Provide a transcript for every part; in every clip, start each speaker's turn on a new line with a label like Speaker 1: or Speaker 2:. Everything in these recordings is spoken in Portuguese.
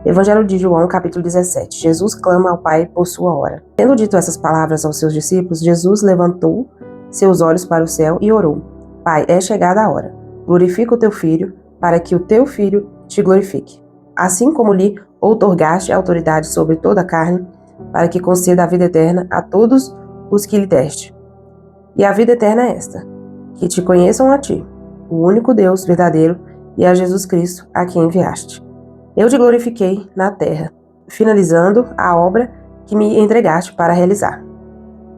Speaker 1: Evangelho de João, capítulo 17. Jesus clama ao Pai por sua hora. Tendo dito essas palavras aos seus discípulos, Jesus levantou seus olhos para o céu e orou: Pai, é chegada a hora. Glorifica o teu Filho, para que o teu Filho te glorifique. Assim como lhe outorgaste a autoridade sobre toda a carne, para que conceda a vida eterna a todos os que lhe deste. E a vida eterna é esta: que te conheçam a ti, o único Deus verdadeiro, e a Jesus Cristo, a quem enviaste. Eu te glorifiquei na terra, finalizando a obra que me entregaste para realizar.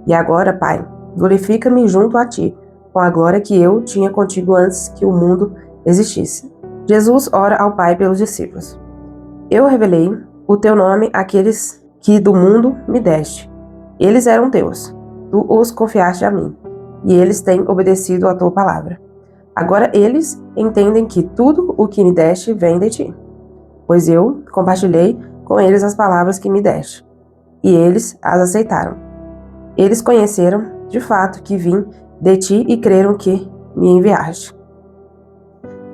Speaker 1: E agora, Pai, glorifica-me junto a ti, com a glória que eu tinha contigo antes que o mundo existisse. Jesus ora ao Pai pelos discípulos. Eu revelei o teu nome àqueles que do mundo me deste. Eles eram teus, tu os confiaste a mim, e eles têm obedecido à tua palavra. Agora eles entendem que tudo o que me deste vem de ti, pois eu compartilhei com eles as palavras que me deste, e eles as aceitaram. Eles conheceram, de fato, que vim de ti e creram que me enviaste.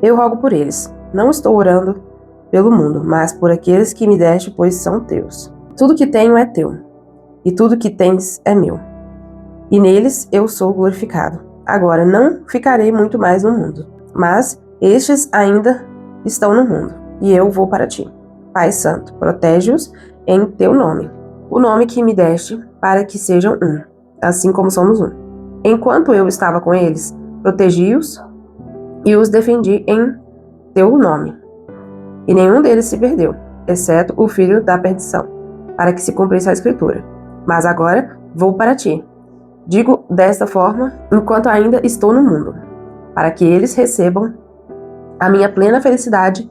Speaker 1: Eu rogo por eles. Não estou orando pelo mundo, mas por aqueles que me deste, pois são teus. Tudo que tenho é teu, e tudo que tens é meu. E neles eu sou glorificado. Agora não ficarei muito mais no mundo, mas estes ainda estão no mundo, e eu vou para ti. Pai Santo, protege-os em teu nome, o nome que me deste, para que sejam um, assim como somos um. Enquanto eu estava com eles, protegi-os e os defendi em teu nome. E nenhum deles se perdeu, exceto o filho da perdição, para que se cumprisse a Escritura. Mas agora vou para ti. Digo desta forma, enquanto ainda estou no mundo, para que eles recebam a minha plena felicidade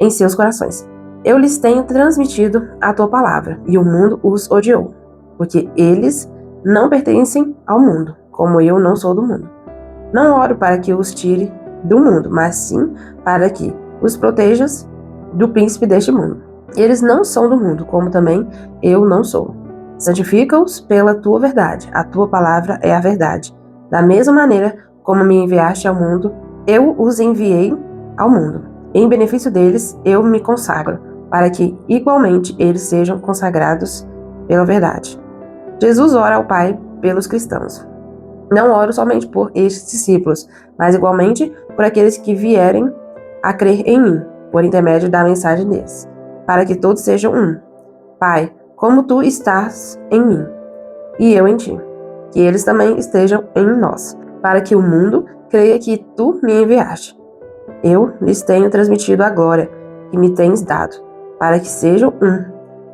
Speaker 1: em seus corações. Eu lhes tenho transmitido a tua palavra, e o mundo os odiou, porque eles não pertencem ao mundo, como eu não sou do mundo. Não oro para que os tire do mundo, mas sim para que os protejas do príncipe deste mundo. Eles não são do mundo, como também eu não sou. Santifica-os pela tua verdade. A tua palavra é a verdade. Da mesma maneira como me enviaste ao mundo, eu os enviei ao mundo. Em benefício deles, eu me consagro, para que igualmente eles sejam consagrados pela verdade. Jesus ora ao Pai pelos cristãos. Não oro somente por estes discípulos, mas igualmente por aqueles que vierem a crer em mim, por intermédio da mensagem deles, para que todos sejam um. Pai, como tu estás em mim, e eu em ti, que eles também estejam em nós, para que o mundo creia que tu me enviaste. Eu lhes tenho transmitido a glória que me tens dado, para que sejam um,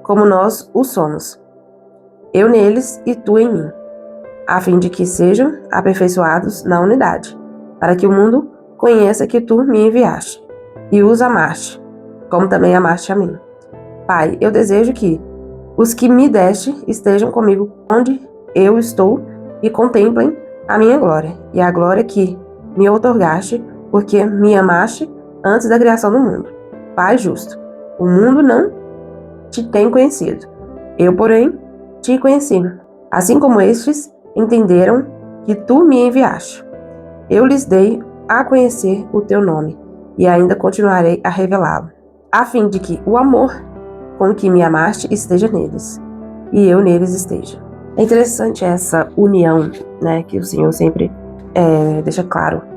Speaker 1: como nós o somos. Eu neles e tu em mim, a fim de que sejam aperfeiçoados na unidade, para que o mundo conheça que tu me enviaste, e os amaste, como também amaste a mim. Pai, eu desejo que os que me deste estejam comigo onde eu estou e contemplem a minha glória, e a glória que me outorgaste, porque me amaste antes da criação do mundo. Pai justo, o mundo não te tem conhecido, eu, porém, te conheci, assim como estes entenderam que tu me enviaste. Eu lhes dei a conhecer o teu nome, e ainda continuarei a revelá-lo, a fim de que o amor com que me amaste esteja neles, e eu neles esteja. É interessante essa união, né, que o Senhor sempre deixa claro,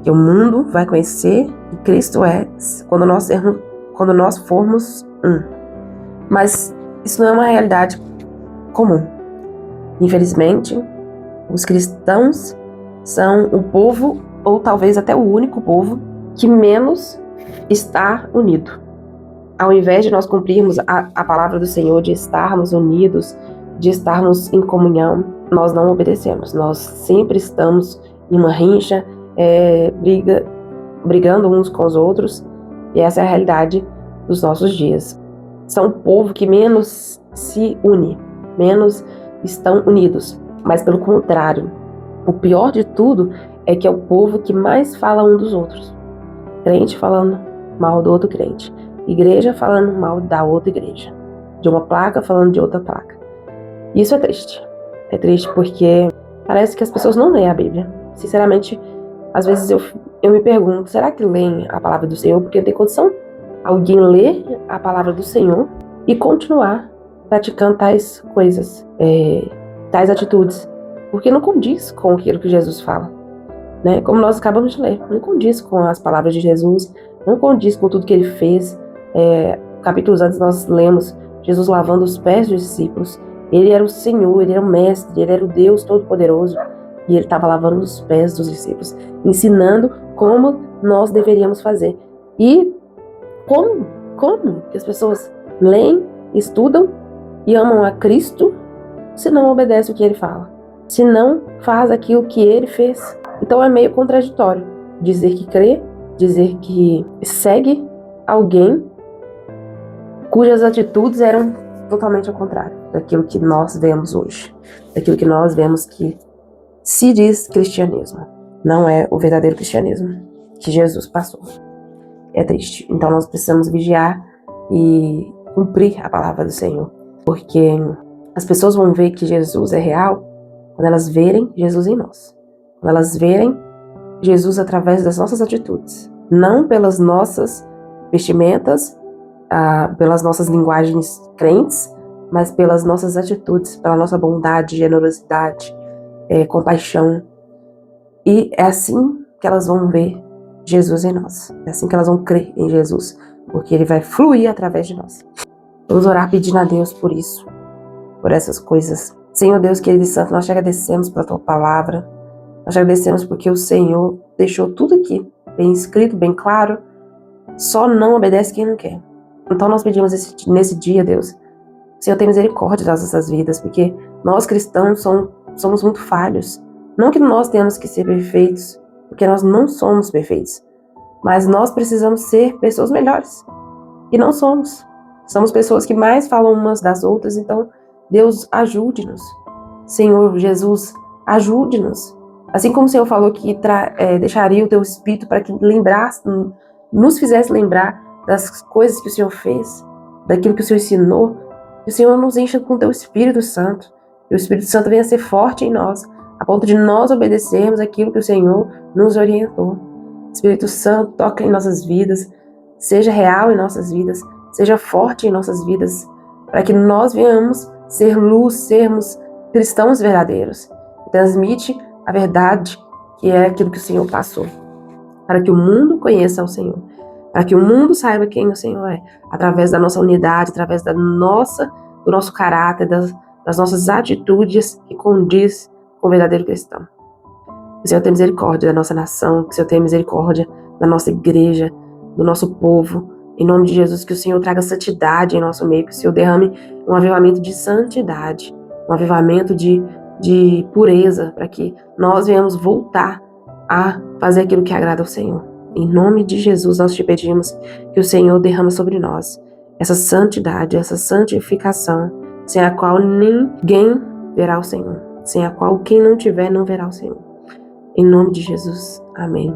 Speaker 1: que o mundo vai conhecer que Cristo é quando nós formos um. Mas isso não é uma realidade comum. Infelizmente, os cristãos são o povo, ou talvez até o único povo, que menos está unido. Ao invés de nós cumprirmos a palavra do Senhor, de estarmos unidos, de estarmos em comunhão, nós não obedecemos. Nós sempre estamos em uma rincha, brigando uns com os outros, e essa é a realidade dos nossos dias. São o povo que menos se une, menos estão unidos. Mas pelo contrário, o pior de tudo é que é o povo que mais fala um dos outros. Crente falando mal do outro crente. Igreja falando mal da outra igreja. De uma placa falando de outra placa. Isso é triste. É triste porque parece que as pessoas não leem a Bíblia. Sinceramente, às vezes eu me pergunto, será que leem a palavra do Senhor? Porque não tem condição alguém ler a palavra do Senhor e continuar praticando tais coisas, tais atitudes, porque não condiz com aquilo que Jesus fala, né? Como nós acabamos de ler, não condiz com as palavras de Jesus, não condiz com tudo que ele fez. Capítulos antes nós lemos Jesus lavando os pés dos discípulos. Ele era o Senhor, ele era o Mestre, ele era o Deus Todo-Poderoso, e ele estava lavando os pés dos discípulos, ensinando como nós deveríamos fazer. E como que as pessoas leem, estudam e amam a Cristo se não obedece o que ele fala, se não faz aquilo que ele fez? Então é meio contraditório dizer que crê, dizer que segue alguém cujas atitudes eram totalmente ao contrário daquilo que nós vemos hoje, daquilo que nós vemos que se diz cristianismo. Não é o verdadeiro cristianismo que Jesus passou. É triste. Então nós precisamos vigiar e cumprir a palavra do Senhor, porque as pessoas vão ver que Jesus é real quando elas verem Jesus em nós, quando elas verem Jesus através das nossas atitudes, não pelas nossas vestimentas, pelas nossas linguagens crentes, mas pelas nossas atitudes, pela nossa bondade, generosidade, compaixão. E é assim que elas vão ver Jesus em nós, é assim que elas vão crer em Jesus, porque ele vai fluir através de nós. Vamos orar pedindo a Deus por isso, por essas coisas. Senhor Deus, querido e santo, nós te agradecemos pela tua palavra, nós te agradecemos porque o Senhor deixou tudo aqui, bem escrito, bem claro. Só não obedece quem não quer. Então nós pedimos nesse dia, Deus, o Senhor tem misericórdia das nossas vidas, porque nós cristãos somos muito falhos. Não que nós tenhamos que ser perfeitos, porque nós não somos perfeitos, mas nós precisamos ser pessoas melhores, e não somos. Somos pessoas que mais falam umas das outras, então Deus, ajude-nos. Senhor Jesus, ajude-nos. Assim como o Senhor falou que deixaria o teu Espírito para que nos fizesse lembrar das coisas que o Senhor fez, daquilo que o Senhor ensinou, que o Senhor nos encha com o teu Espírito Santo, que o Espírito Santo venha ser forte em nós, a ponto de nós obedecermos aquilo que o Senhor nos orientou. Espírito Santo, toca em nossas vidas, seja real em nossas vidas, seja forte em nossas vidas, para que nós venhamos ser luz, sermos cristãos verdadeiros. Transmite a verdade, que é aquilo que o Senhor passou, para que o mundo conheça o Senhor, para que o mundo saiba quem o Senhor é, através da nossa unidade, através do nosso caráter, das nossas atitudes que condiz com o verdadeiro cristão. Que o Senhor tenha misericórdia da nossa nação, que o Senhor tenha misericórdia da nossa igreja, do nosso povo. Em nome de Jesus, que o Senhor traga santidade em nosso meio, que o Senhor derrame um avivamento de santidade, um avivamento de pureza, para que nós venhamos voltar a fazer aquilo que agrada ao Senhor. Em nome de Jesus, nós te pedimos que o Senhor derrame sobre nós essa santidade, essa santificação, sem a qual ninguém verá o Senhor, sem a qual quem não tiver não verá o Senhor. Em nome de Jesus, amém.